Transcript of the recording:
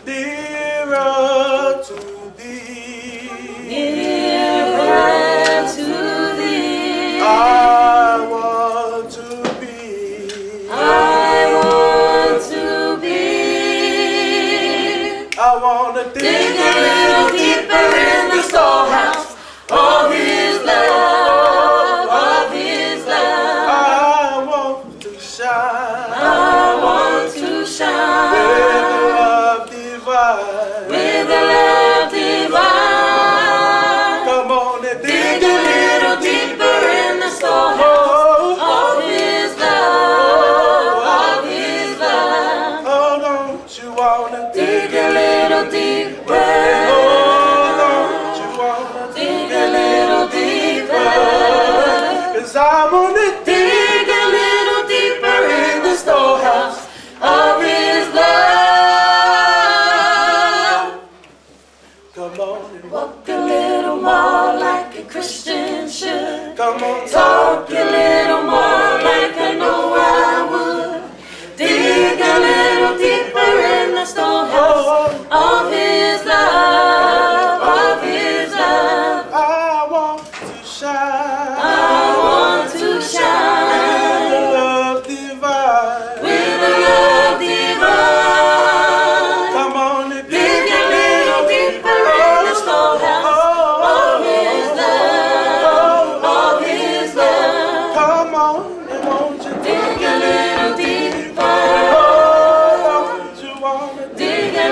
nearer to thee. Nearer to thee. I want to be. I want to be. I want to Dig a little deeper in the storehouse of His love, of His love. I want to shine. I want to shine with the love divine. with the love divine. Come on and Dig a little deeper in the storehouse of His love, of His love. Oh, don't you wanna Dig a little deeper. Oh, don't you wanna Dig a little deeper. 'Cause I wanna Dig a little deeper in the storehouse of His love. Come on and Walk a little more like a Christian should. come on, Talk a little more like I know I would. Dig a little deeper in the storehouse of His love, of His love. I want to shine. I want to shine Love divine. with the love divine. Come on and Dig a little deeper in the storehouse of His love, of His love. Come on and won't you Dig a little deeper. Oh, don't you wanna Dig a